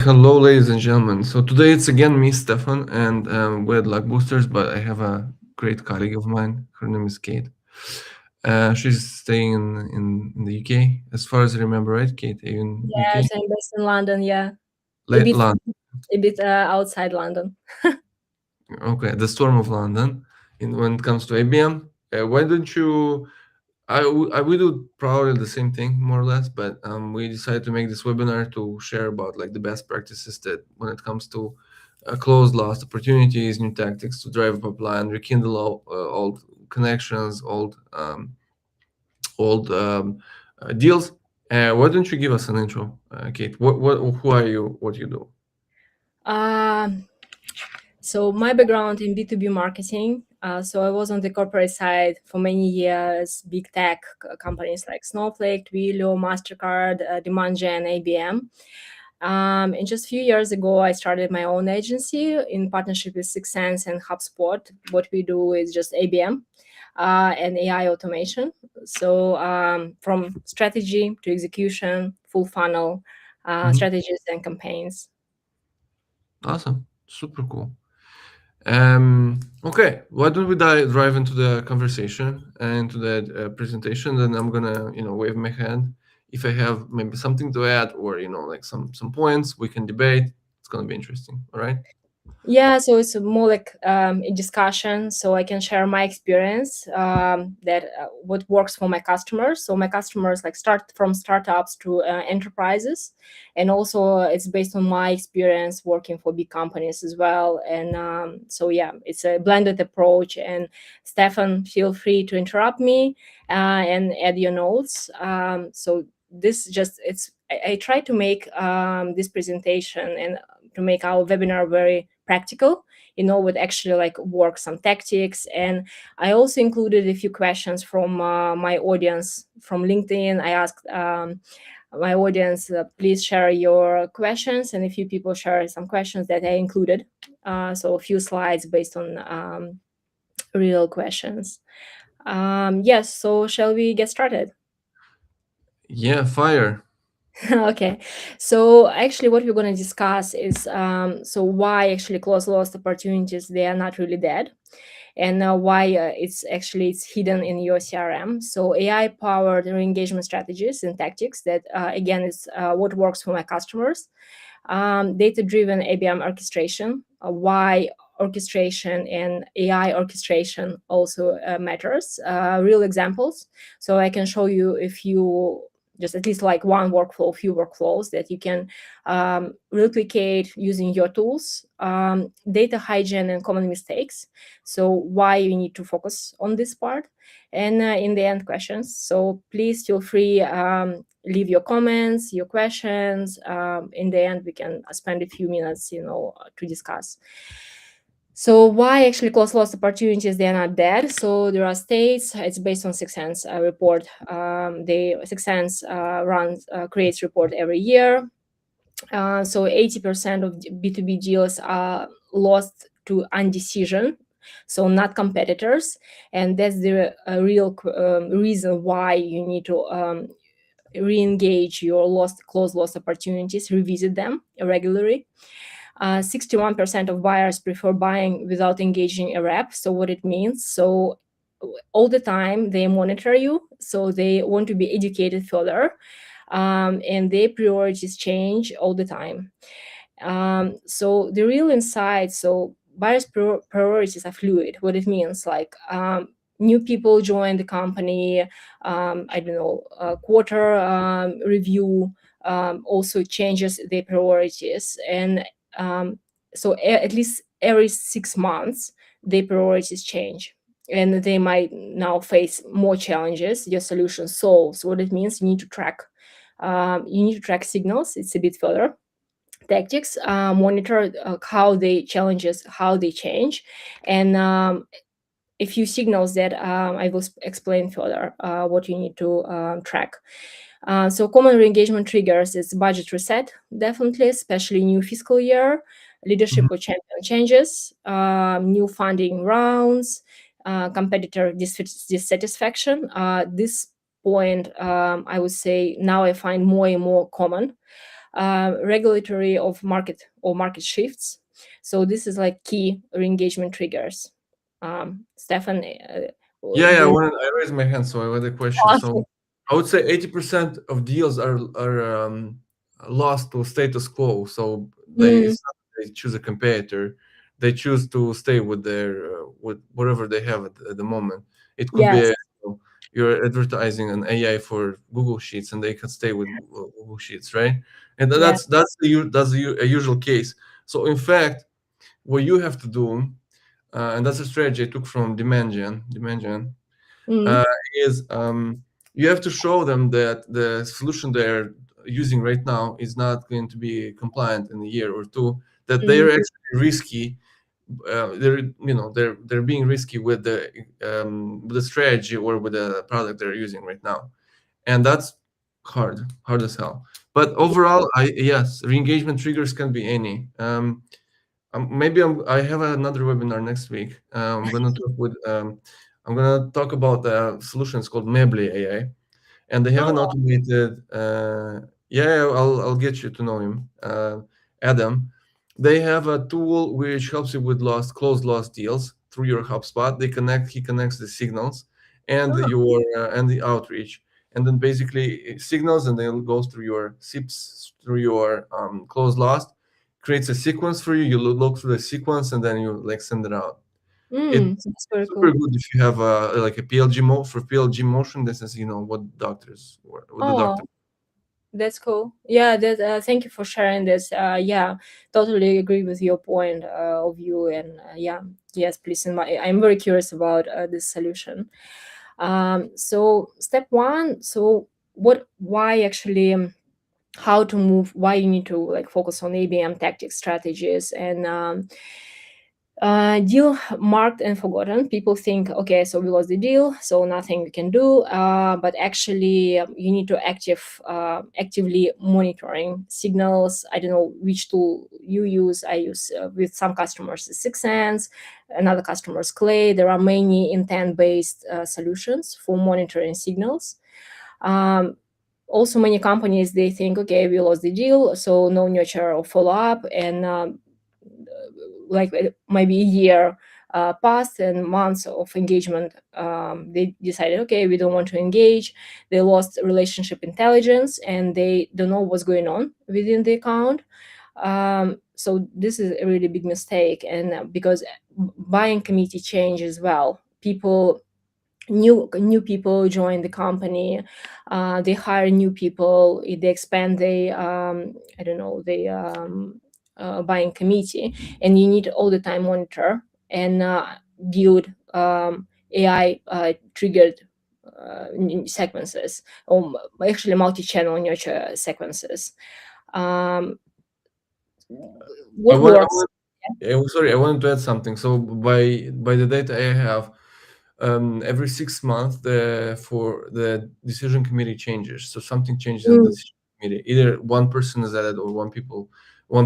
Hello, ladies and gentlemen. So today it's again me, Stefan, and we're at Luck Boosters, but I have a great colleague of mine. Her name is Kate. She's staying in the UK, as far as I remember, right, Kate? Are you in UK? Yes, I'm based in London. Yeah, a Late bit, London. outside London. Okay, the storm of London. When it comes to ABM, why don't you? We do probably the same thing more or less, but we decided to make this webinar to share about like the best practices that when it comes to close lost opportunities, new tactics to drive up line, rekindle old connections, old deals. Why don't you give us an intro, Kate? Who are you? What do you do? Um, so my background in B2B marketing. So I was on the corporate side for many years, big tech companies like Snowflake, Twilio, Mastercard, DemandGen, ABM. And just a few years ago, I started my own agency in partnership with Sixth Sense and HubSpot. What we do is just ABM and AI automation. So from strategy to execution, full funnel Mhm. strategies and campaigns. Awesome, super cool. Okay, why don't we drive into the conversation and to that presentation? Then I'm gonna, wave my hand. If I have maybe something to add or like some points, we can debate. It's gonna be interesting. All right. Yeah, so it's more like a discussion, so I can share my experience that what works for my customers. So my customers like start from startups to enterprises, and also it's based on my experience working for big companies as well. And so yeah, it's a blended approach. And Stefan, feel free to interrupt me and add your notes. So this just it's I try to make this presentation and to make our webinar very practical, what actually like works, some tactics. And I also included a few questions from my audience from LinkedIn. I asked my audience, please share your questions, and a few people share some questions that I included. So a few slides based on real questions. Yes, so shall we get started? Yeah, fire. Okay, so actually what we're going to discuss is so why actually close lost opportunities, they are not really dead, and why it's hidden in your CRM. So AI powered re-engagement strategies and tactics that again is what works for my customers. Data driven ABM orchestration, why orchestration and AI orchestration also matters. Real examples, so I can show you if you just at least like one workflow, few workflows that you can replicate using your tools. Data hygiene and common mistakes, so why you need to focus on this part. And in the end, questions. So please feel free, leave your comments, your questions. In the end, we can spend a few minutes, to discuss. So why actually close lost opportunities, they are not dead? So there are states. It's based on Sixth Sense report. The Sixth Sense creates report every year. So 80% of B2B deals are lost to undecision, so not competitors. And that's the real reason why you need to re-engage your close lost opportunities, revisit them regularly. 61% of buyers prefer buying without engaging a rep. So what it means, so all the time they monitor you, so they want to be educated further, and their priorities change all the time. So the real insight, so buyers priorities are fluid. What it means, like new people join the company, I don't know, quarter review also changes their priorities. And so at least every 6 months their priorities change, and they might now face more challenges your solution solves. What it means, you need to track signals. It's a bit further tactics, monitor how they change, and a few signals that I will explain further what you need to track. So common re-engagement triggers is budget reset, definitely, especially new fiscal year, leadership Mhm. or champion changes, new funding rounds, competitor dissatisfaction. This point, I would say now I find more and more common. regulatory of market or market shifts. So this is like key re-engagement triggers. Stefan, Yeah, yeah. do I raised my hand, so I had a question. So you I would say 80% of deals are lost to status quo. So mm, it's not that they choose a competitor; they choose to stay with their with whatever they have at the moment. It could be yes, you're advertising an AI for Google Sheets, and they can stay with Google Sheets, right? And yeah, a usual case. So in fact, what you have to do, and that's a strategy I took from Dimension, mm, uh, is you have to show them that the solution they're using right now is not going to be compliant in a year or two. That they mm, are actually risky. They're being risky with the strategy or with the product they're using right now, and that's hard as hell. But overall, I yes, re-engagement triggers can be any. I have another webinar next week. I'm gonna talk about the solutions called Mebly AI, and they have an oh, automated. Yeah, I'll get you to know him, Adam. They have a tool which helps you with closed lost deals through your HubSpot. He connects the signals and oh, the outreach, and then basically it signals, and then it goes through your SIPs, through your closed lost, creates a sequence for you. You look through the sequence, and then you like send it out. It's that's very super cool. good if you have a PLG for PLG motion. This is what the Oh, doctor. that's cool. Yeah, thank you for sharing this. Yeah, totally agree with your point of view. And yeah, yes, please. I'm very curious about this solution. So step one. So why actually? How to move? Why you need to like focus on ABM tactic strategies and deal marked and forgotten. People think, okay, so we lost the deal, so nothing we can do. But actually, you need to actively monitoring signals. I don't know which tool you use. I use with some customers Six Sense, another customers Clay. There are many intent-based solutions for monitoring signals. Um, Also, many companies they think, okay, we lost the deal, so no nurture or follow up, and like maybe a year passed and months of engagement, they decided, okay, we don't want to engage. They lost relationship intelligence and they don't know what's going on within the account. So this is a really big mistake, and because buying committee change as well, new people join the company, they hire new people, they expand the I don't know the buying committee, and you need all the time monitor and build AI triggered sequences, or actually multi-channel nurture sequences. um, I what want, I works? want sorry, I wanted to add something. So by the data I have, every 6 months for the decision committee changes. So something changes in the Mm, decision committee. Either one person is added or one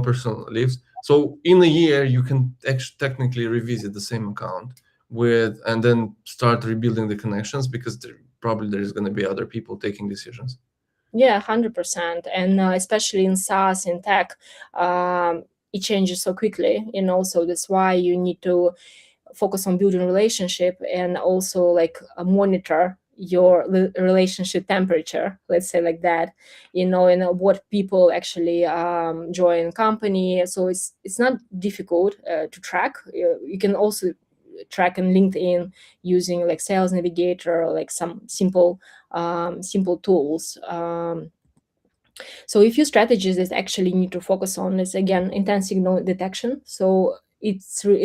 person leaves. So in a year, you can actually technically revisit the same account with and then start rebuilding the connections because probably there's going to be other people taking decisions. yeah, 100%. And especially in SaaS, in tech, it changes so quickly, so that's why you need to focus on building relationship and also like monitor your relationship temperature, let's say like that, and what people actually join company. So it's not difficult to track. You can also track in LinkedIn using like Sales Navigator or like some simple tools. So a few strategies that actually need to focus on is, again, intense signal detection. So it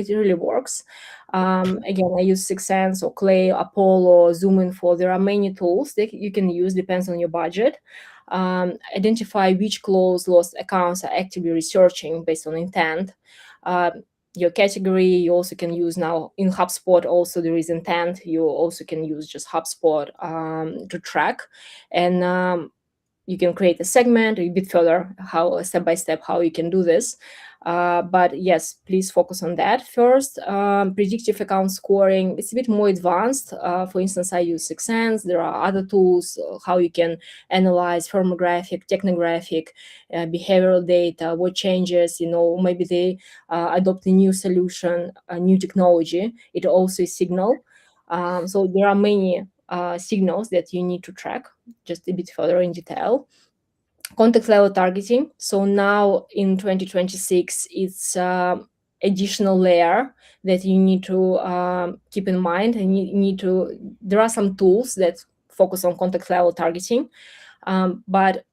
really works. Again, I use Six Sense or Clay, Apollo, Zoom Info. There are many tools that you can use, depends on your budget. Identify which closed lost accounts are actively researching based on intent. Your category, you also can use now in HubSpot. Also, there is intent. You also can use just HubSpot to track, and you can create a segment a bit further, how step by step how you can do this. But yes, please focus on that first. Predictive account scoring, it's a bit more advanced. For instance, I use Sixth Sense. There are other tools how you can analyze firmographic, technographic, behavioral data, what changes, maybe they adopt a new solution, a new technology. It also is signal. So there are many signals that you need to track just a bit further in detail. Context level targeting. So now in 2026, it's additional layer that you need to keep in mind, and you need to. There are some tools that focus on context level targeting, but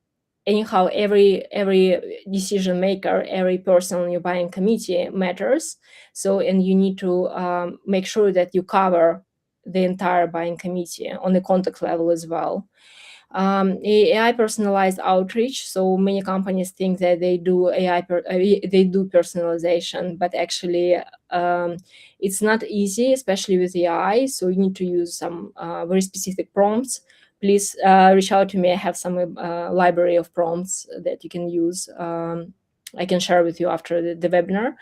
anyhow, every decision maker, every person on your buying committee matters. So, and you need to make sure that you cover the entire buying committee on the contact level as well. AI personalized outreach. So many companies think that they do they do personalization, but actually it's not easy, especially with AI. So you need to use some very specific prompts. Please reach out to me. I have some library of prompts that you can use. I can share with you after the webinar.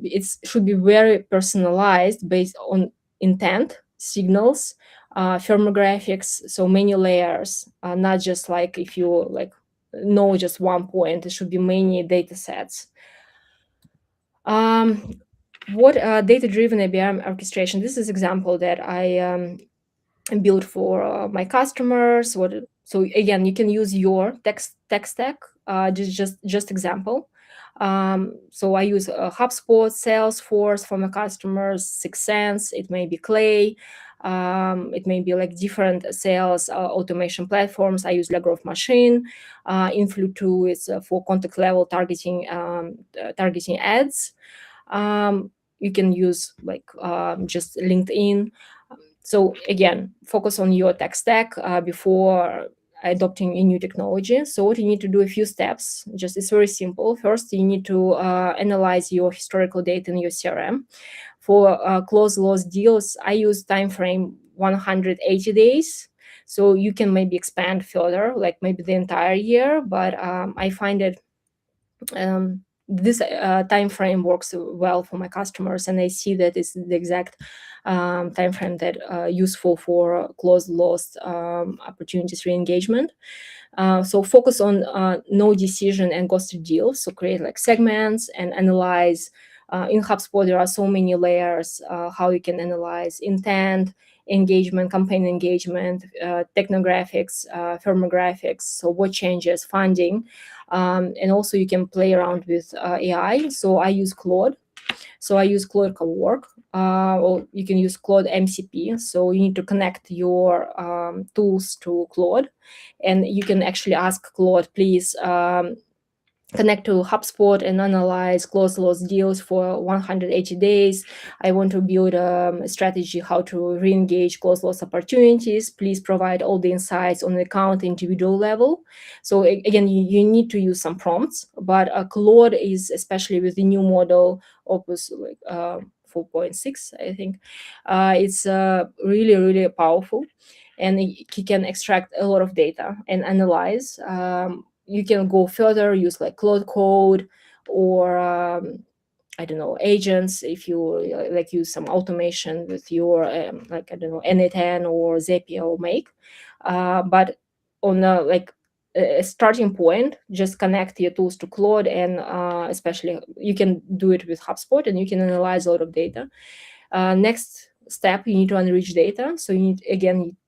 It should be very personalized based on intent, signals, firmographics, so many layers, not just like if you like know just one point. It should be many data sets. What data-driven ABM orchestration? This is example that I built for my customers. So again, you can use your tech stack. Just example. So I use HubSpot, Salesforce for my customers, Sixth Sense. It may be Clay. It may be like different sales automation platforms. I use Growth Machine. Influ2 is for contact level targeting, targeting ads. You can use like just LinkedIn. So again, focus on your tech stack before adopting a new technology. So what you need to do, a few steps, just it's very simple. First, you need to analyze your historical data in your CRM. For close loss deals, I use time frame 180 days. So you can maybe expand further, like maybe the entire year, but I find it this time frame works well for my customers, and I see that it's the exact time frame that useful for closed loss opportunities re-engagement. So focus on no decision and ghosted deals. So create like segments and analyze. In HubSpot, there are so many layers how you can analyze intent, engagement, campaign engagement, technographics, firmographics. So what changes, funding, and also you can play around with AI. So I use Claude. So I use Claude Cowork, or you can use Claude MCP. So you need to connect your tools to Claude, and you can actually ask Claude, please connect to HubSpot and analyze close loss deals for 180 days. I want to build a strategy how to re-engage close loss opportunities. Please provide all the insights on the account individual level. So again, you need to use some prompts, but Claude is, especially with the new model, Opus 4.6, I think, it's really, really powerful. And he can extract a lot of data and analyze. You can go further, use like Claude Code or I don't know, agents. If you like use some automation with your like I don't know, N8N or Zapier or Make, but on a starting point, just connect your tools to Claude, and especially you can do it with HubSpot, and you can analyze a lot of data. Next step, you need to enrich data. So you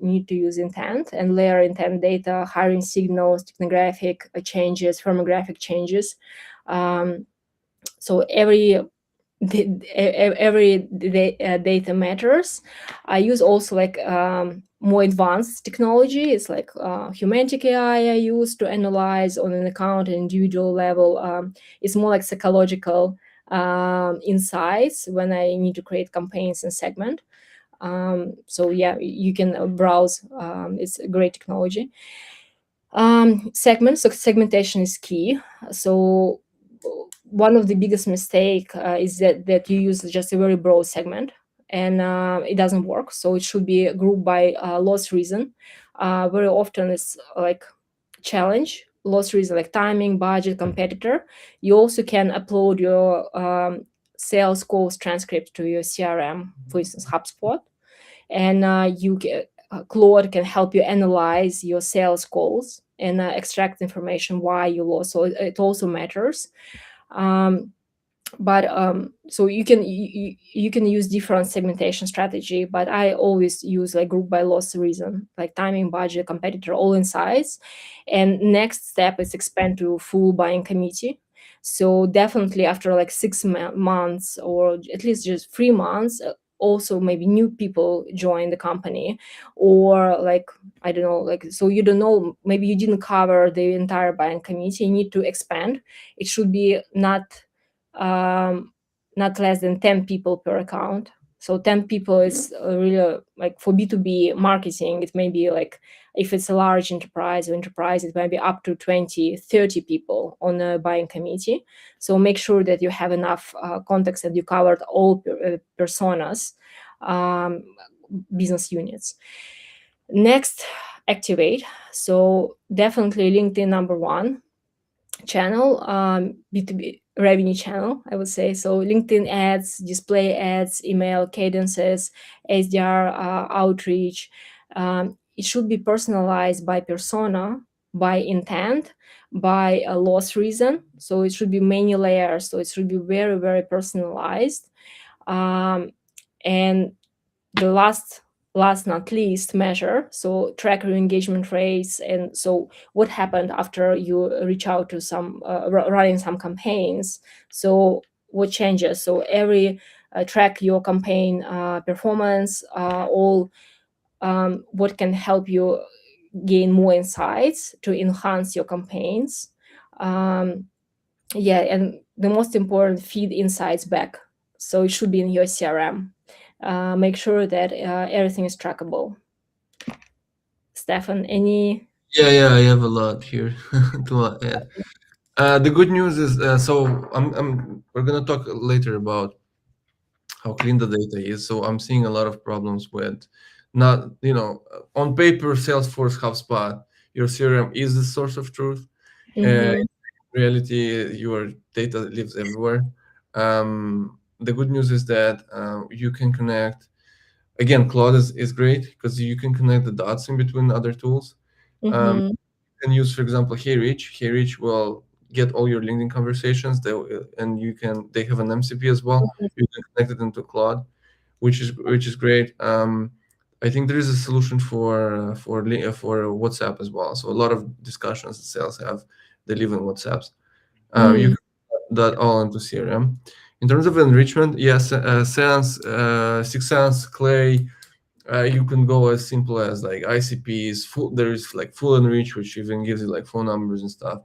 need to use intent and layer intent data, hiring signals, technographic changes, firmographic changes. So every data matters. I use also like more advanced technology. It's like Humantic AI I use to analyze on an account and individual level. It's more like psychological insights when I need to create campaigns and segment. So yeah, you can browse. It's a great technology. Segments. So segmentation is key. So one of the biggest mistake is that you use just a very broad segment, and it doesn't work. So it should be grouped by loss reason. Very often it's like challenge loss reason like timing, budget, competitor, you also can upload your sales calls transcript to your CRM, for instance, HubSpot, and Claude can help you analyze your sales calls and extract information why you lost. So it also matters. Um, but so you can use different segmentation strategy, but I always use like group by loss reason, like timing, budget, competitor, all insights. And next step is expand to full buying committee. So definitely after like 6 months or at least just 3 months, also maybe new people join the company, or like I don't know, like so you don't know, maybe you didn't cover the entire buying committee, you need to expand. It should be um, not less than 10 people per account. So 10 people is really like for B2B marketing, it may be like if it's a large enterprise, it might be up to 20, 30 people on a buying committee. So make sure that you have enough context and you covered all personas, um, business units. Next, activate. So definitely LinkedIn number one channel, B2B revenue channel, I would say. So LinkedIn ads, display ads, email cadences, SDR outreach. It should be personalized by persona, by intent, by a loss reason. So it should be many layers. So it should be very, very personalized. And the last not least measure, so track your engagement rates. And so what happened after you reach out to some running some campaigns, so what changes, so every track your campaign performance, all what can help you gain more insights to enhance your campaigns. um, yeah, and the most important, feed insights back, so it should be in your CRM. Make sure that everything is trackable. Stefan, any? Yeah, yeah, I have a lot here to add. The good news is, we're gonna talk later about how clean the data is. So I'm seeing a lot of problems with not, on paper, Salesforce, HubSpot, your CRM is the source of truth. Uh, Mm-hmm. in reality, your data lives everywhere. The good news is that you can connect. Again, Claude is great because you can connect the dots in between other tools. Um, Mm-hmm. you can use, for example, HeyRich. HeyRich will get all your LinkedIn conversations, and they have an MCP as well. You can connect it into Claude, which is great. I think there is a solution for WhatsApp as well. So a lot of discussions that sales have, they live in WhatsApps. You Mm-hmm. can put that all into CRM. In terms of enrichment, yes, Sense, Six Sense, Clay, you can go as simple as like ICPs. There is like full enrich, which even gives you like phone numbers and stuff.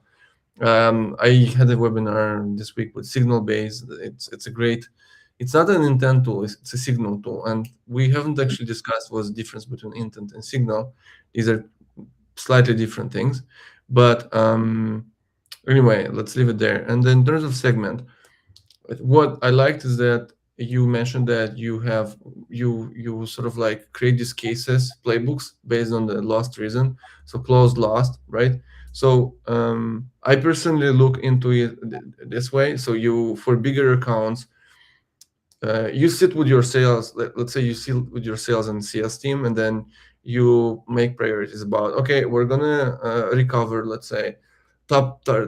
I had a webinar this week with Signal Base. It's a great. It's not an intent tool. It's a signal tool, and we haven't actually discussed what's the difference between intent and signal. These are slightly different things, but anyway, let's leave it there. And then in terms of segment, what I liked is that you mentioned that you sort of like create these cases, playbooks based on the lost reason, so closed lost, right? So I personally look into it this way. So you, for bigger accounts, you sit with your sales. Let's say you sit with your sales and CS team, and then you make priorities about, okay, we're gonna recover, let's say,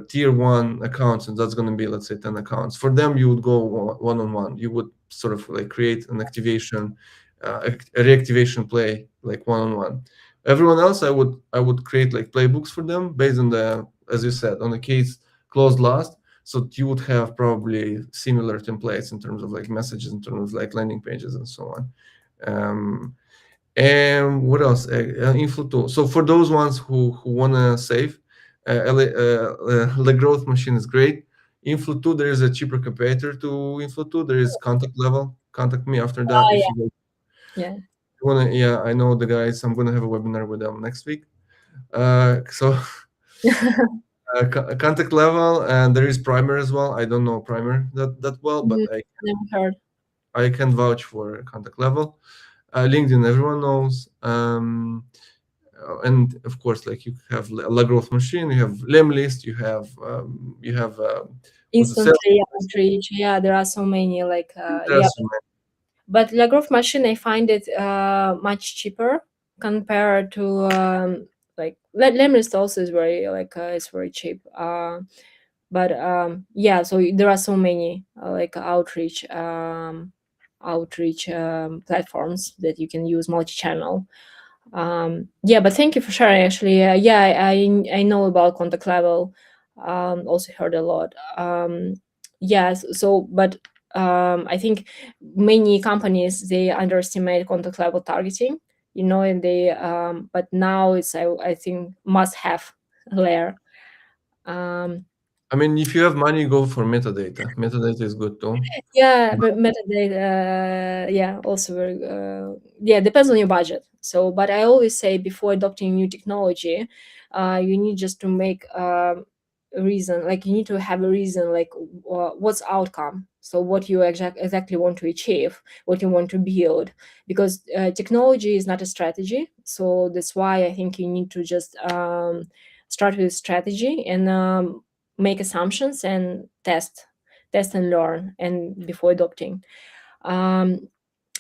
tier one accounts, and that's gonna be, let's say, 10 accounts. For them, you would go one on one. You would sort of like create an activation, a reactivation play, like one on one. Everyone else, I would create like playbooks for them based on the, as you said, on the case closed last. So you would have probably similar templates in terms of like messages, in terms of like landing pages and so on. Um, and what else? Inflow tool. So for those ones who wanna save, the growth machine is great. Inflow 2, there is a cheaper competitor to Inflow 2. There is Contact Level. Contact me after that Oh if you yeah, wanna. Yeah, I know the guys. I'm gonna have a webinar with them next week. So yeah. Contact Level, and there is Primer as well. I don't know Primer that well, but Mm, never heard. I can vouch for Contact Level. LinkedIn, everyone knows. And of course, like you have a La growth machine, you have limb list, you have what's the sales Instantly list. outreach. Yeah, there are so many. Like yeah, There's but La growth machine, I find it much cheaper compared to Lemlist also is very it's very cheap. But yeah, so there are so many outreach platforms that you can use multi-channel. Yeah, but thank you for sharing. Actually, yeah, I know about contact level. Also heard a lot. Yes, so but I think many companies they underestimate contact level targeting. And they but now it's I think must have layer. Um, I mean, if you have money, go for metadata. Metadata is good too. Yeah, but metadata, yeah, also very, yeah, depends on your budget. So, but I always say before adopting new technology, you need just to make a reason, like you need to have a reason, like what's outcome. So, what you exactly want to achieve, what you want to build, because technology is not a strategy. So that's why I think you need to just start with strategy and make assumptions and test and learn and before adopting. um,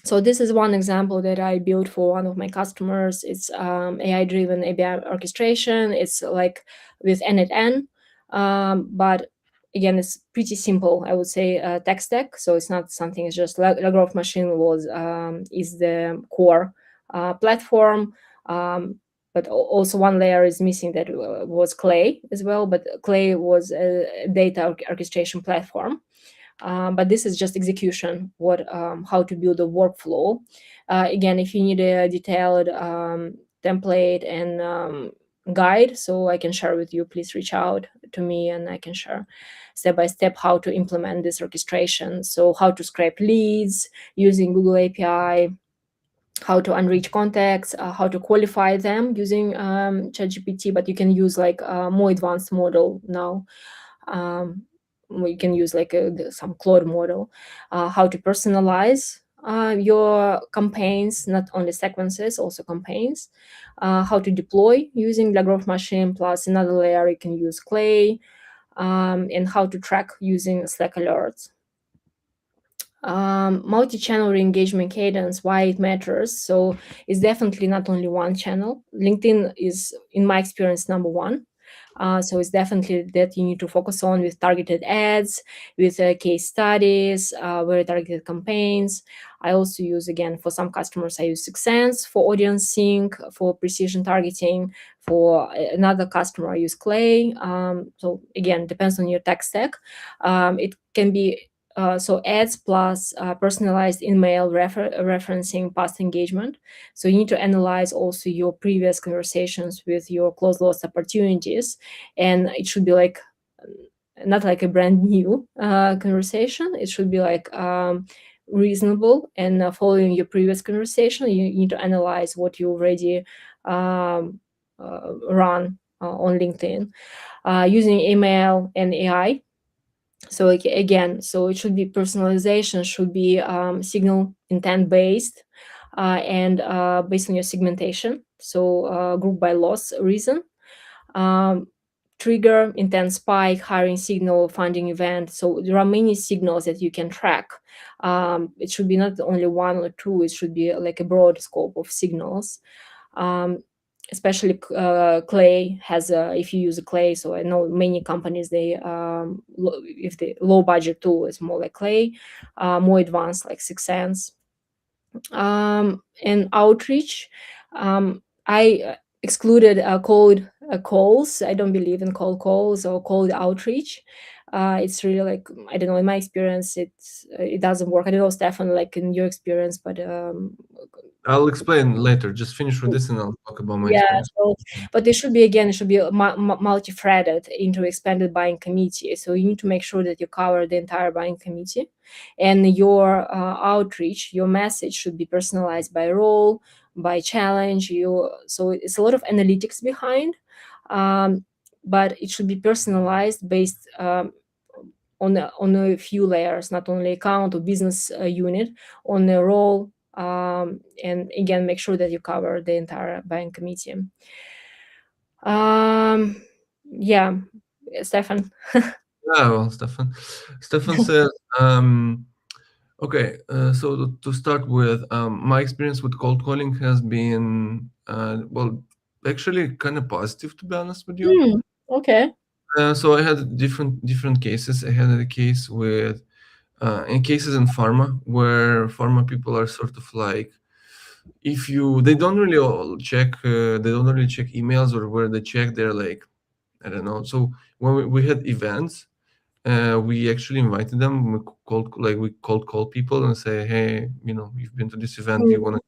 so this is one example that I built for one of my customers. It's AI driven ABM orchestration. It's like with n but again it's pretty simple, I would say, tech stack. So it's not something, it's just growth machine was is the core platform. But also one layer is missing, that was clay as well, but clay was a data orchestration platform. But this is just execution, what how to build a workflow. Again, if you need a detailed template and guide, so I can share with you, please reach out to me and I can share step by step how to implement this orchestration. So how to scrape leads using Google API, how to unreach contacts, how to qualify them using ChatGPT, but you can use like a more advanced model now. We can use like some Claude model. How to personalize your campaigns, not only sequences, also campaigns. How to deploy using the growth machine, plus another layer you can use Clay, and how to track using Slack alerts. Multi-channel re-engagement cadence, why it matters. So it's definitely not only one channel. LinkedIn is, in my experience, number one. So it's definitely that you need to focus on with targeted ads, with case studies, very targeted campaigns. I also use, again, for some customers, I use Sense for audience sync, for precision targeting. For another customer, I use Clay. So again, depends on your tech stack. It can be so ads plus personalized email referencing past engagement. So you need to analyze also your previous conversations with your close lost opportunities, and it should be like not like a brand new conversation. It should be like reasonable and following your previous conversation. You need to analyze what you already run on LinkedIn using email and AI. So again, so it should be personalization, should be signal intent based, and based on your segmentation. So group by loss reason, um, trigger, intent spike, hiring signal, funding event. So there are many signals that you can track. It should be not only one or two. It should be like a broad scope of signals. um, Especially clay has if you use a clay, so I know many companies, they if the low budget tool is more like clay, more advanced like Six Sense. And outreach, I excluded cold calls. I don't believe in cold calls or cold outreach. It's really like, I don't know, in my experience it doesn't work. I don't know, Stefan, like in your experience, but I'll explain later. Just finish with this and I'll talk about my yeah, experience. so but it should be, again, it should be multi-threaded into expanded buying committee. So you need to make sure that you cover the entire buying committee, and your outreach, your message should be personalized by role, by challenge. So it's a lot of analytics behind, um, but it should be personalized based on a few layers, not only account or business unit, on the role, And again, make sure that you cover the entire buying committee. um yeah, Stefan. Yeah, well, Stefan says, okay, so to start with, my experience with cold calling has been, well, actually kind of positive, to be honest with you. Okay. So I had different cases. I had a case with, in cases in pharma, where pharma people are sort of like, if you, they don't really all check, they don't really check emails, or where they check, they're like, I don't know. So when we had events, we actually invited them. We cold call people and say, hey, you've been to this event. Do you want to?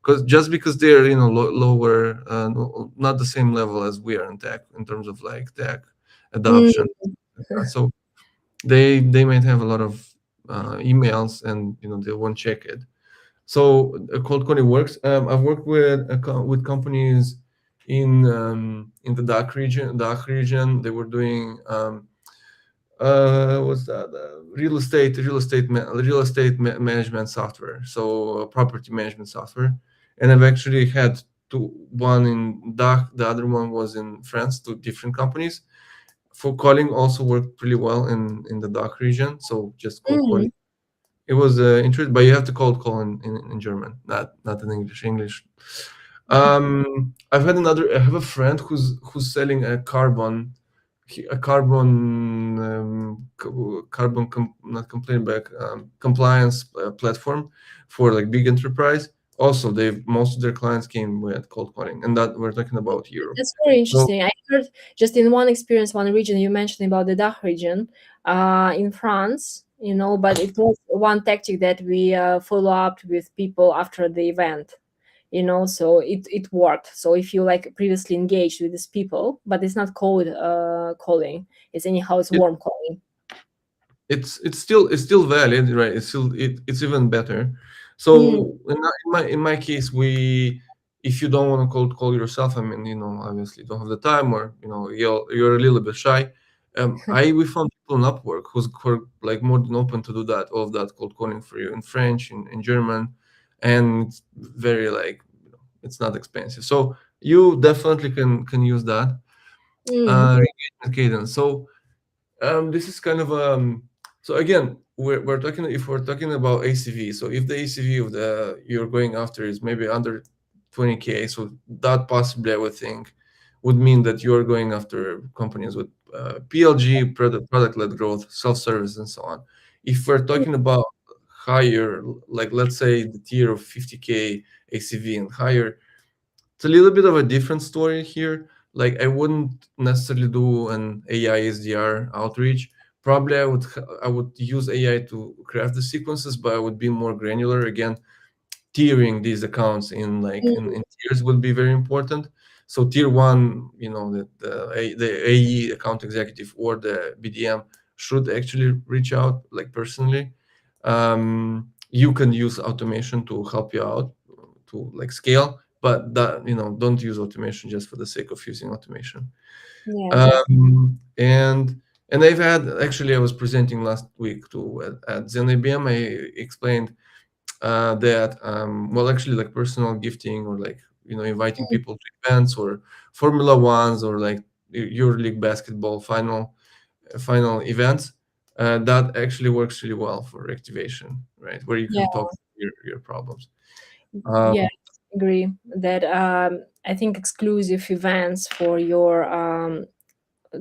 Because just because they're lower, not the same level as we are in tech in terms of like tech adoption. Mm, So they might have a lot of emails, and they won't check it. So cold calling works. I've worked with with companies in the DACH region. They were doing what's that, real estate management software, so property management software. And I've actually had one in DACH, the other one was in France, two different companies. For calling also worked pretty well in the DACH region, so just cold calling. mm, It was interesting, but you have to cold call in German, not in English. I have a friend who's selling a not complaint back, compliance platform for like big enterprise. Also, they most of their clients came with cold calling, and that we're talking about Europe. that's very So interesting. I heard just in one experience, one region you mentioned about the DACH region, in France, but it was one tactic that we follow up with people after the event. So it worked. So if you like previously engaged with these people, but it's not cold calling, it's anyhow it's warm calling. it's still valid, right? It's even better. Mm, So in my case, if you don't want to cold call yourself, I mean, obviously you don't have the time, or you're a little bit shy. We found people on Upwork who are like more than open to do that, all of that cold calling for you in French, in German, and it's very like, it's not expensive. So you definitely can use that engagement cadence. So this is kind of so again, we're talking about ACV. So if the ACV of the you're going after is maybe under 20K, so that possibly I would think would mean that you are going after companies with PLG, product-led growth, self-service, and so on. If we're talking about higher, like let's say the tier of 50K ACV and higher, it's a little bit of a different story here. Like I wouldn't necessarily do an AI SDR outreach. Probably I would use AI to craft the sequences, but I would be more granular. Again, tiering these accounts in tiers would be very important. So tier one, the AE account executive or the BDM should actually reach out like personally. You can use automation to help you out to like scale, but that don't use automation just for the sake of using automation. yeah, exactly. And I've had, actually, I was presenting last week at Zen ABM. I explained that well, actually, like personal gifting, or like inviting people to events or Formula Ones, or like EuroLeague basketball final events, that actually works really well for activation, right? Where you Yeah, can talk your problems. Um, yeah, agree that. I think exclusive events for your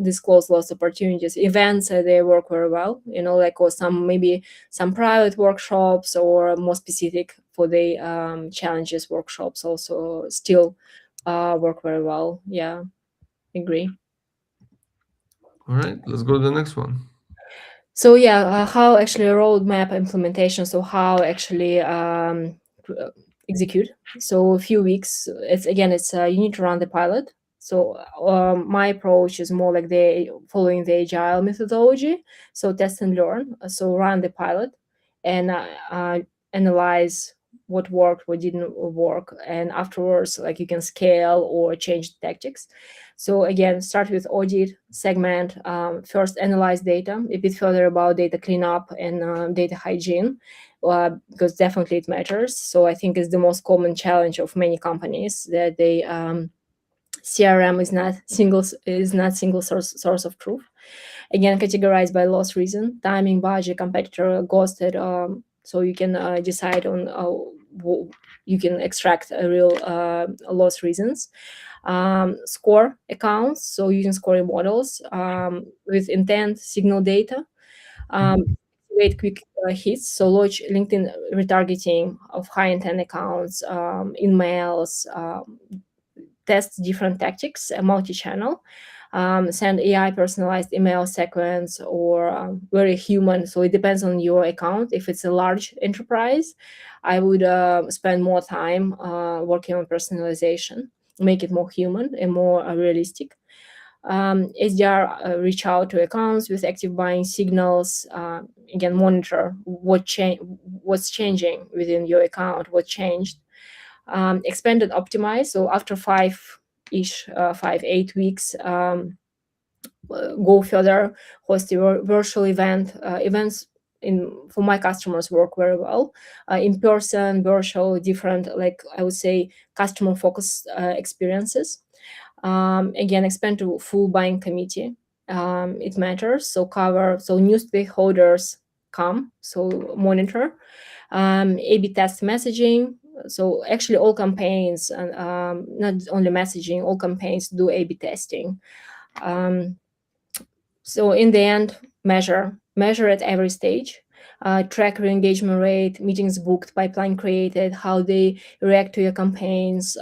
disclose lost opportunities events, they work very well, like, or some maybe some private workshops, or more specific for the challenges workshops also still work very well. Yeah, agree. all right, let's go to the next one. So yeah, how actually a roadmap implementation. So how actually uh, execute. So a few weeks. It's again, it's you need to run the pilot. So my approach is more like the following the agile methodology. So test and learn. So run the pilot and analyze what worked, what didn't work, and afterwards, like, you can scale or change tactics. So again, start with audit, segment, first analyze data, a bit further about data cleanup and data hygiene, because definitely it matters. So I think it's the most common challenge of many companies, that they CRM is not single source of truth. Again, categorized by loss reason, timing, budget, competitor, ghosted. So you can decide on you can extract a real loss reasons. Score accounts, so using scoring models with intent, signal data. Um, Create quick hits, so launch LinkedIn retargeting of high intent accounts, in mails, test different tactics, multi-channel, send AI personalized email sequence, or very human. So it depends on your account. If it's a large enterprise, I would spend more time working on personalization, make it more human and more realistic. SDR reach out to accounts with active buying signals. Again, monitor what's changing within your account, what changed. Expand and optimize. So after 5-8 weeks, go further, host a virtual events in for my customers work very well. In person, virtual, different, like I would say, customer focused experiences. Again, expand to full buying committee. It matters. So cover, so new stakeholders come, so monitor. A/B test messaging. So actually, all campaigns, and not only messaging, all campaigns do A/B testing. Um, so in the end, measure at every stage. Track your engagement rate, meetings booked, pipeline created, how they react to your campaigns.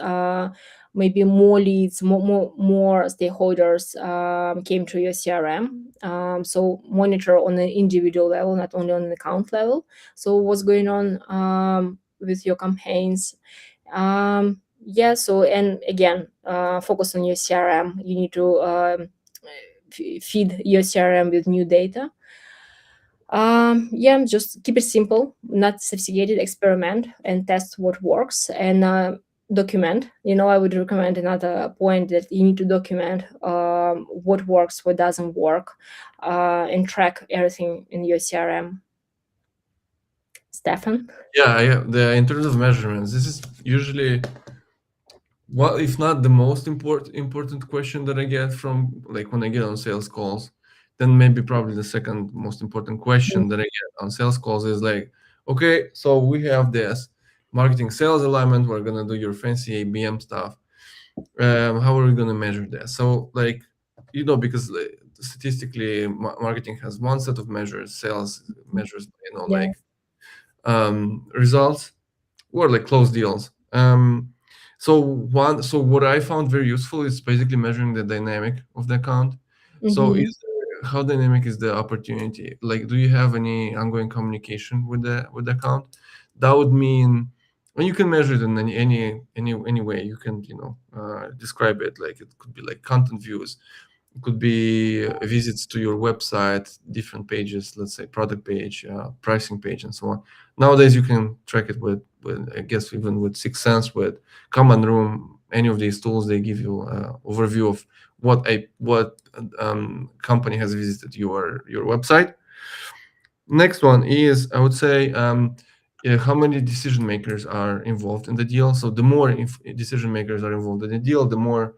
Maybe more leads, more stakeholders came to your CRM. So monitor on an individual level, not only on an account level. So what's going on with your campaigns? Yeah. So, and again, focus on your CRM. You need to feed your CRM with new data. Yeah, just keep it simple, not sophisticated. Experiment and test what works, and document. I would recommend another point, that you need to document what works, what doesn't work, and track everything in your CRM. Stefan? Yeah, in terms of measurements, this is usually, well, if not the most important question that I get from, like, when I get on sales calls, then maybe probably the second most important question that I get on sales calls is like, okay, so we have this marketing sales alignment. We're gonna do your fancy ABM stuff. How are we gonna measure that? So, like, because statistically, marketing has one set of measures, sales measures, Yeah. like results or like close deals. So what I found very useful is basically measuring the dynamic of the account. So Mm-hmm. how dynamic is the opportunity? Like, do you have any ongoing communication with the account? That would mean, and you can measure it in any way. You can describe it, like it could be like content views, it could be visits to your website, different pages, let's say product page, pricing page, and so on. Nowadays, you can track it with I guess, even with Sixth Sense, with Command Room, any of these tools, they give you an overview of what company has visited your website. Next one is, I would say, yeah, how many decision makers are involved in the deal. So the more decision makers are involved in the deal, the more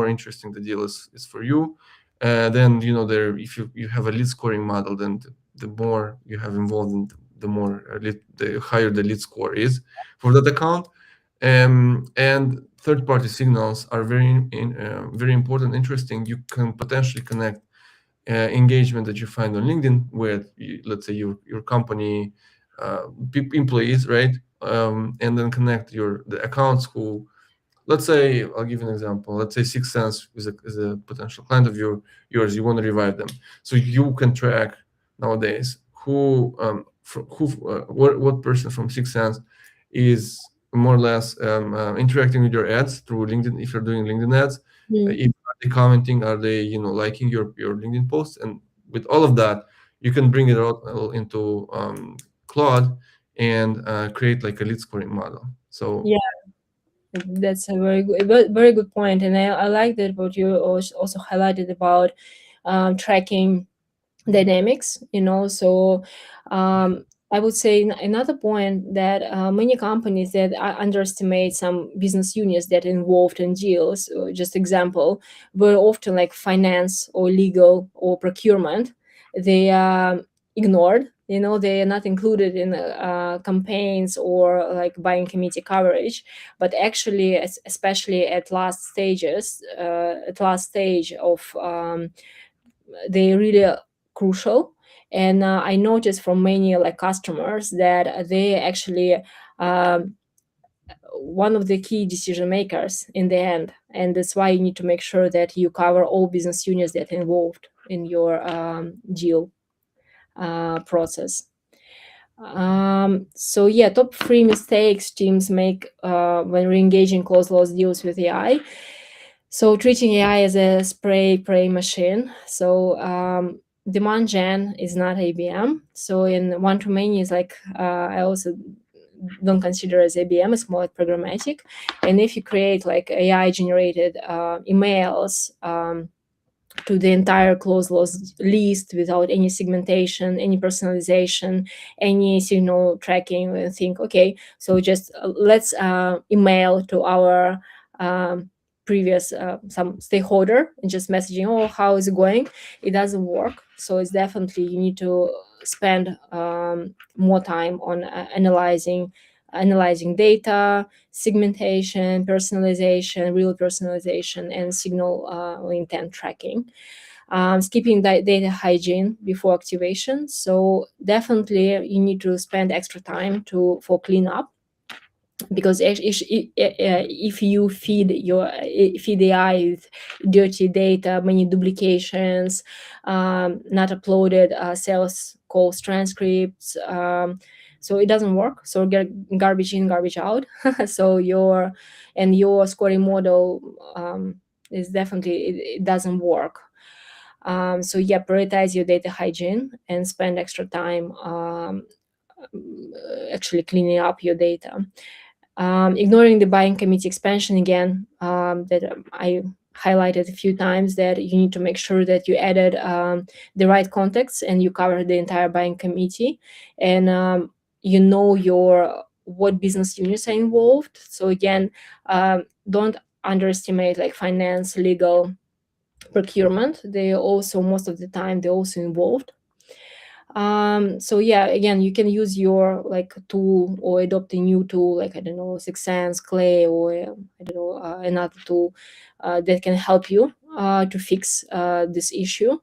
interesting the deal is for you. Then there, if you have a lead scoring model, then the more you have involved in, the more the higher the lead score is for that account. And third party signals are very important, interesting. You can potentially connect engagement that you find on LinkedIn with, let's say, your company employees, right? And then connect the accounts who, let's say, I'll give you an example. Let's say Sixth Sense is a potential client of yours. You want to revive them, so you can track nowadays what person from Sixth Sense is more or less interacting with your ads through LinkedIn. If you're doing LinkedIn ads, if are they commenting, are they liking your LinkedIn posts, and with all of that, you can bring it all into Claude, and create like a lead scoring model. So Yeah, that's a very good point, and I like that what you also highlighted about tracking dynamics, so I would say another point that many companies that underestimate some business units that involved in deals, just example, were often like finance or legal or procurement. They ignored, they are not included in campaigns or like buying committee coverage, but actually especially at last stage of they really crucial. And I noticed from many like customers that they actually um, one of the key decision makers in the end, and that's why you need to make sure that you cover all business units that are involved in your deal process. So yeah, top three mistakes teams make when re-engaging close loss deals with AI. So treating AI as a spray pray machine. So demand gen is not ABM. So in one to many is like I also don't consider as ABM. It's more like programmatic. And if you create like AI generated emails. To the entire closed loss list without any segmentation, any personalization, any signal tracking, and think, okay, so just let's email to our um, previous some stakeholder and just messaging, oh, how is it going? It doesn't work. So it's definitely you need to spend more time on analyzing data, segmentation, personalization, real personalization, and signal intent tracking. Skipping data hygiene before activation. So definitely you need to spend extra time to for cleanup, because if you feed AI with dirty data, many duplications, not uploaded sales calls transcripts, so it doesn't work. So get garbage in, garbage out. So your scoring model is definitely it doesn't work. So yeah, prioritize your data hygiene and spend extra time actually cleaning up your data. Ignoring the buying committee expansion again, that I highlighted a few times, that you need to make sure that you added the right context and you cover the entire buying committee, and your what business units are involved. So again, don't underestimate like finance, legal, procurement. They also most of the time they're also involved. So yeah, again, you can use your like tool or adopt a new tool, like I don't know, Six Sense, Clay, or I don't know, another tool that can help you to fix this issue.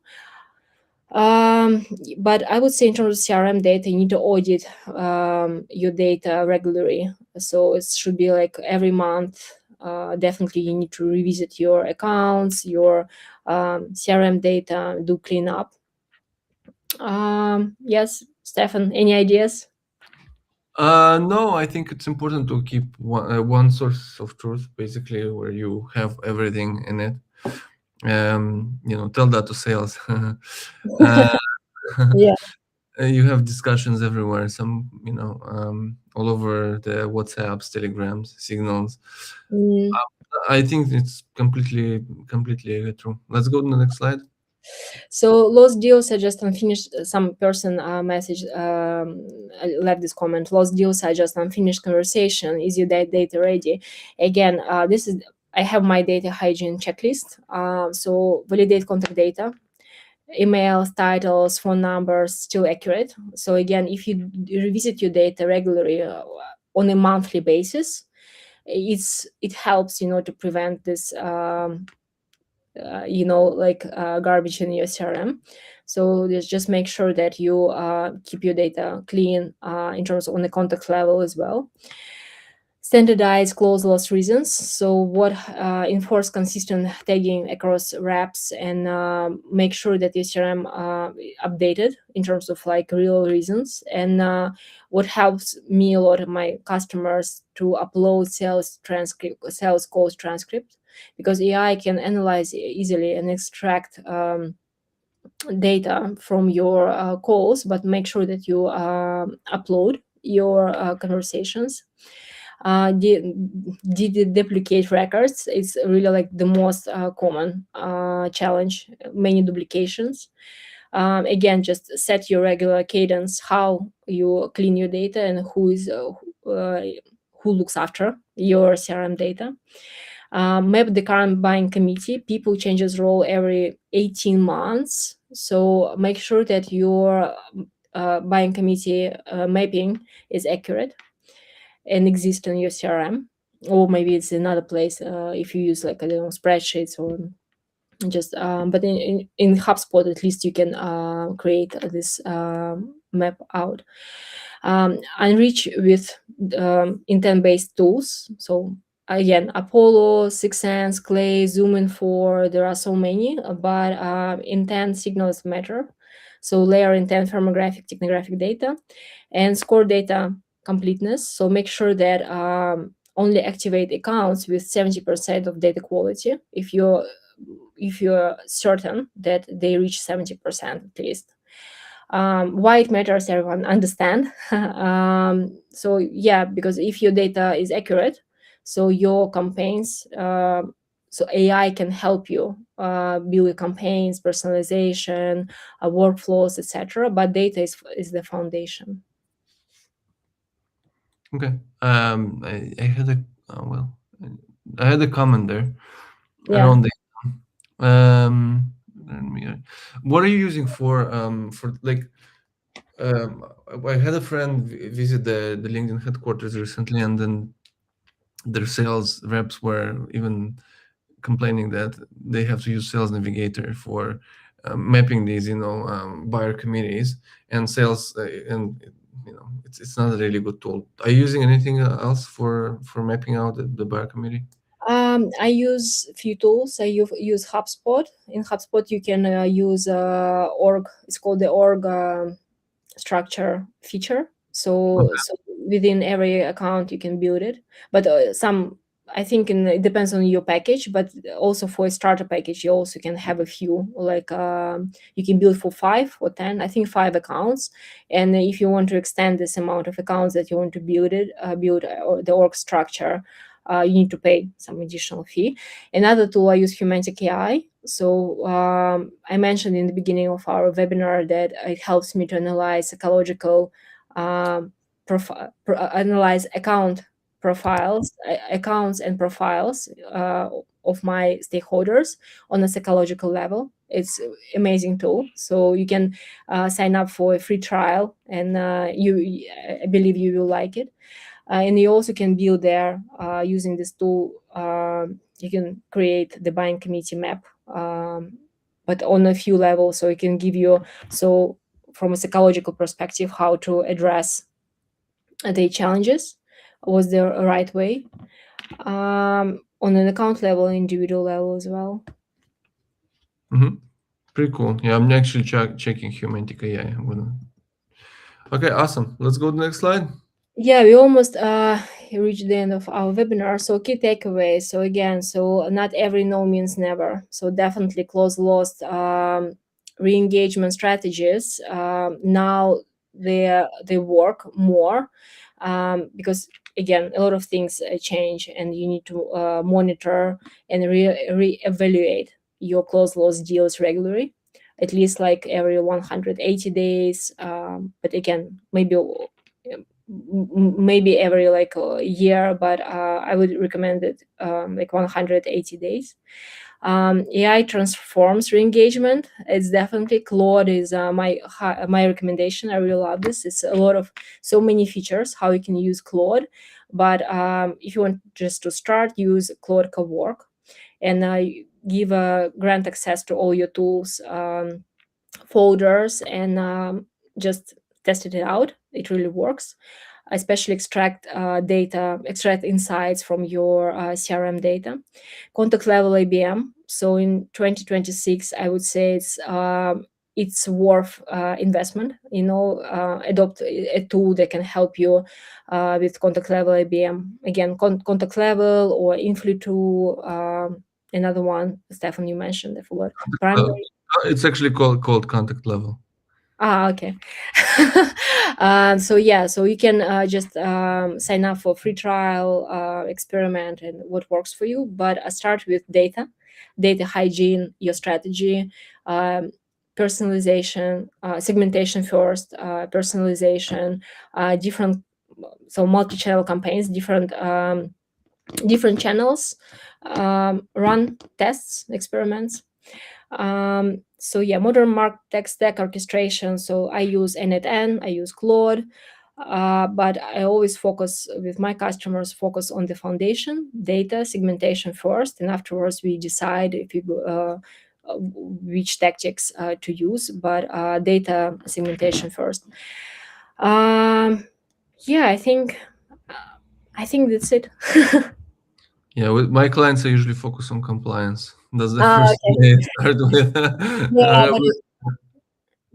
But I would say in terms of CRM data, you need to audit your data regularly. So it should be like every month. Definitely, you need to revisit your accounts, your CRM data, do cleanup. Yes, Stefan, any ideas? no, I think it's important to keep one source of truth, basically, where you have everything in it. Tell that to sales. uh, Yeah. you have discussions everywhere, all over the WhatsApps, Telegrams, Signals. Mm. I think it's completely true. Let's go to the next slide. So lost deals are just unfinished. Some person message left this comment. Lost deals are just unfinished conversation. Is your data ready? Again, this is I have my data hygiene checklist. So validate contact data, emails, titles, phone numbers, still accurate. So again, if you revisit your data regularly on a monthly basis, it helps to prevent this like garbage in your CRM. So just make sure that you keep your data clean in terms of on the contact level as well. Standardize close loss reasons. So what enforce consistent tagging across reps, and make sure that your CRM updated in terms of like real reasons. And what helps me a lot of my customers to upload sales calls transcript, because AI can analyze easily and extract data from your calls, but make sure that you upload your conversations. Duplicate records, it's really like the most common challenge, many duplications. Again, just set your regular cadence, how you clean your data, and who looks after your CRM data. Map the current buying committee. People changes role every 18 months. So make sure that your buying committee mapping is accurate and exists in your CRM. Or maybe it's another place if you use like, I don't know, spreadsheets, or just but in HubSpot at least you can create this map out. Enrich with intent-based tools. So again, Apollo, Six Sense, Clay, Zoom Info, there are so many, but intent signals matter. So layer intent, firmographic, technographic data, and score data completeness. So make sure that only activate accounts with 70% of data quality if you're certain that they reach 70% at least. Why it matters, everyone understand. So yeah, because if your data is accurate, so your campaigns, so AI can help you build campaigns, personalization, workflows, etc. But data is the foundation. Okay. I had a well, I had a comment there Yeah. around the let me, what are you using for like I had a friend visit the LinkedIn headquarters recently, and then their sales reps were even complaining that they have to use Sales Navigator for mapping these, buyer communities and sales, and it's not a really good tool. Are you using anything else for mapping out the buyer community? I use few tools. I use HubSpot. In HubSpot, you can use org. It's called the org structure feature. So within every account, you can build it. But some, I think, it depends on your package. But also for a starter package, you also can have a few. Like you can build for 5 or 10. I think 5 accounts. And if you want to extend this amount of accounts that you want to build the org structure, you need to pay some additional fee. Another tool I use, Humantic AI. So I mentioned in the beginning of our webinar that it helps me to analyze psychological, analyze accounts and profiles of my stakeholders on a psychological level. It's amazing tool. So you can sign up for a free trial, and I believe you will like it. And you also can build there using this tool. You can create the buying committee map, but on a few levels. So it can give you, so from a psychological perspective, how to address the challenges was the right way, on an account level, individual level as well. Hmm. Pretty cool. Yeah, I'm actually checking Humantic AI. Okay, awesome. Let's go to the next slide. Yeah, we almost reached the end of our webinar. So key takeaways. So again, so not every no means never. So definitely close lost re-engagement strategies. Now they work more, because again, a lot of things change, and you need to monitor and re-evaluate your close lost deals regularly, at least like every 180 days. But again, maybe every like a year, but I would recommend it like 180 days. AI transforms re-engagement. It's definitely Claude is my recommendation. I really love this. It's a lot of so many features how you can use Claude, but if you want just to start, use Claude Cowork, and give grant access to all your tools, folders, and just tested it out. It really works, especially extract insights from your CRM data. Contact level ABM. So in 2026, I would say it's worth investment. Adopt a tool that can help you with contact level ABM. Again, contact level or Influ tool. Another one, Stefan, you mentioned. I forgot. Uh, Primary. it's actually called contact level. Okay. So yeah, so you can just sign up for free trial, experiment, and what works for you. But start with data hygiene, your strategy, um, personalization, segmentation first, personalization, different, so multi-channel campaigns, different channels, run tests, experiments. So yeah, modern mark tech stack orchestration. So I use n8n, I use Claude, but I always focus with my customers, focus on the foundation, data segmentation first, and afterwards we decide if you which tactics to use, but data segmentation first. Um, yeah, I think that's it. Yeah, with my clients, I usually focus on compliance. That's the Ah, first thing okay. they start with. Yeah, but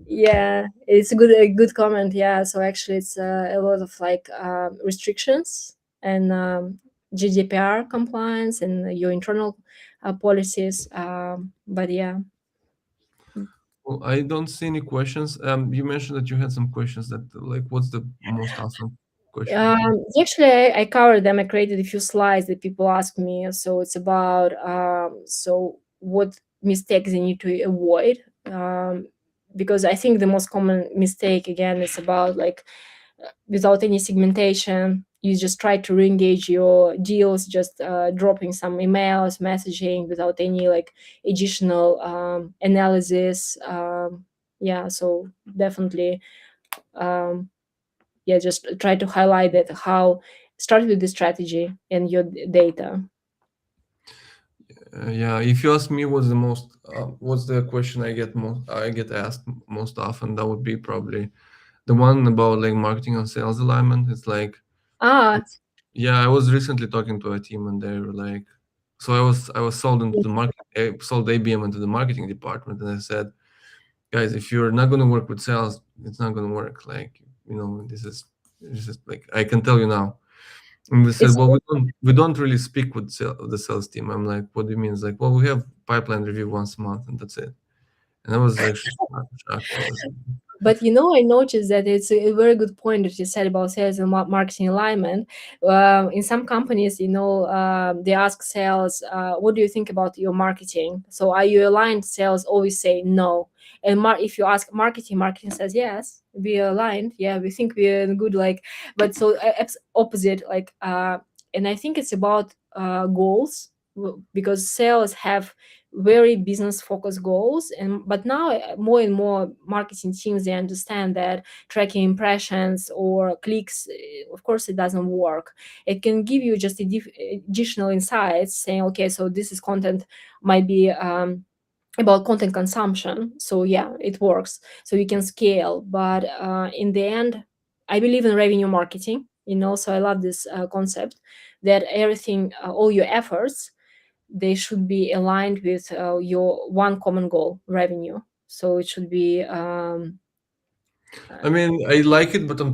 yeah, it's a good comment. Yeah, so actually, it's a lot of like restrictions and GDPR compliance and your internal policies. But yeah, Well, I don't see any questions. You mentioned that you had some questions that, like, what's the most often question that you? actually, I covered them. I created a few slides that people ask me. So it's about so what mistakes they need to avoid. Because I think the most common mistake again is about like without any segmentation. You just try to re-engage your deals, just dropping some emails, messaging without any like additional analysis. Yeah, so definitely, um, yeah, just try to highlight that how start with the strategy and your data. Yeah, if you ask me, what's the question I get asked most often, that would be probably the one about like marketing and sales alignment. It's like, Ah, yeah, I was recently talking to a team and they were like, so I was sold into the market, sold ABM into the marketing department, and I said, guys, if you're not going to work with sales, it's not going to work. Like, this is like I can tell you now. And they said, it's well, we don't really speak with the sales team. I'm like, what do you mean? It's like, well, we have pipeline review once a month, and that's it. And I was actually shocked. I was, But I noticed that it's a very good point that you said about sales and marketing alignment. In some companies, they ask sales, "What do you think about your marketing?" So, are you aligned? Sales always say no. And if you ask marketing, marketing says yes, we are aligned. Yeah, we think we're in good. Like, but so opposite. Like, and I think it's about goals because sales have very business focused goals, and but now more and more marketing teams, they understand that tracking impressions or clicks, of course it doesn't work. It can give you just additional insights saying, okay, so this is content, might be about content consumption, so yeah, it works, so you can scale. But in the end, I believe in revenue marketing, so I love this concept that everything, all your efforts, they should be aligned with your one common goal, revenue. So it should be I mean, I like it, but on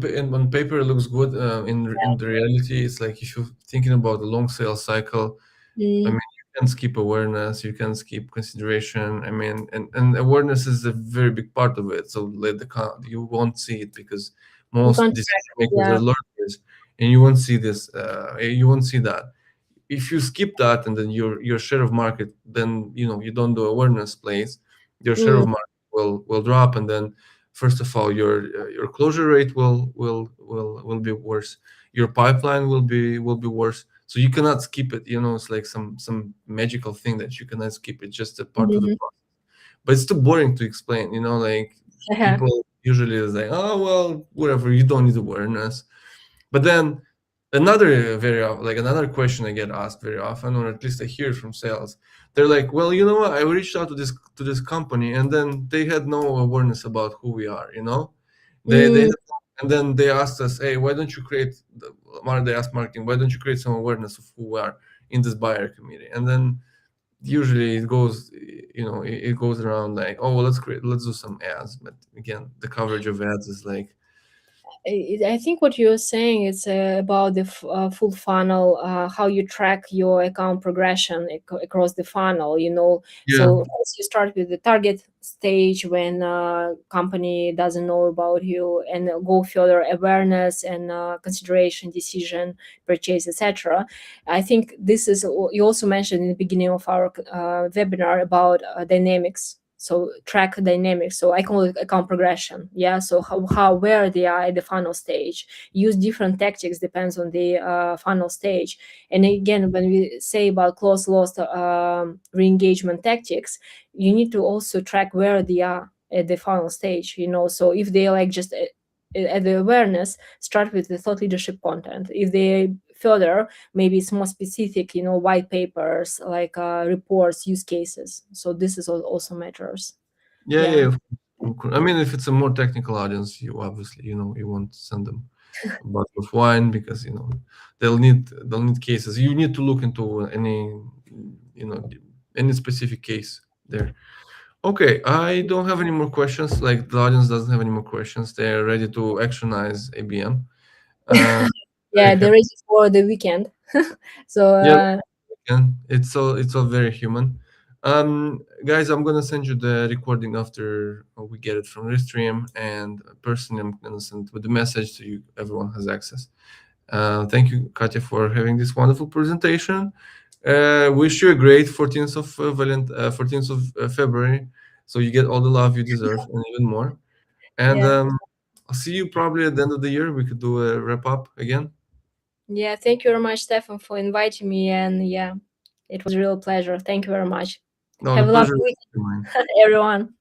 paper it looks good. In the reality, it's like if you're thinking about a long sales cycle, I mm, mean, you can skip awareness, you can skip consideration. I mean, and awareness is a very big part of it. So you won't see it because you most can't decision track. makers Yeah. are learners, and you won't see this. You won't see that. If you skip that and then your share of market, then you don't do awareness plays, your share Mm, of market will drop, and then first of all your closure rate will be worse, your pipeline will be worse. So you cannot skip it. It's like some magical thing that you cannot skip. It's just a part of the mhm. process, but it's too boring to explain. Like Yeah. people usually is like, oh well, whatever, you don't need awareness. But then another question I get asked very often, or at least I hear from sales, they're like, "Well, you know what? I reached out to this company, and then they had no awareness about who we are. They Mm, had, and then they asked us, hey, why don't you create? They asked marketing, why don't you create some awareness of who we are in this buyer community? And then usually it goes around like, oh well, let's do some ads. But again, the coverage of ads is like." I think what you're saying is about the full funnel, how you track your account progression across the funnel. Yeah, So first you start with the target stage when company doesn't know about you, and go further awareness and consideration, decision, purchase, etc. I think this is you also mentioned in the beginning of our webinar about dynamics. So track dynamics, so I call it account progression. Yeah, so how where they are at the funnel stage. Use different tactics, depends on the funnel stage. And again, when we say about close lost re-engagement tactics, you need to also track where they are at the funnel stage. So if they like just at the awareness, start with the thought leadership content. If they further, maybe it's more specific, white papers, like reports, use cases. So this is also matters. yeah, Yeah. yeah. Of course. I mean, if it's a more technical audience, you obviously, you want to send them a bottle of wine because they'll need cases. You need to look into you know any specific case there. Okay, I don't have any more questions. Like the audience doesn't have any more questions. They're ready to actionize ABM. Uh, Yeah, very they're happy. ready for the weekend. So Yeah, again, it's all very human. Guys, I'm gonna send you the recording after we get it from Restream, and personally, I'm gonna send it with the message so you everyone has access. Thank you, Katya, for having this wonderful presentation. Wish you a great 14th of February, so you get all the love you deserve and even more. And yeah. I'll see you probably at the end of the year. We could do a wrap up again. Yeah, thank you very much, Stefan, for inviting me. And yeah, it was a real pleasure. Thank you very much. No, the Have a lovely pleasure is week, mine. everyone.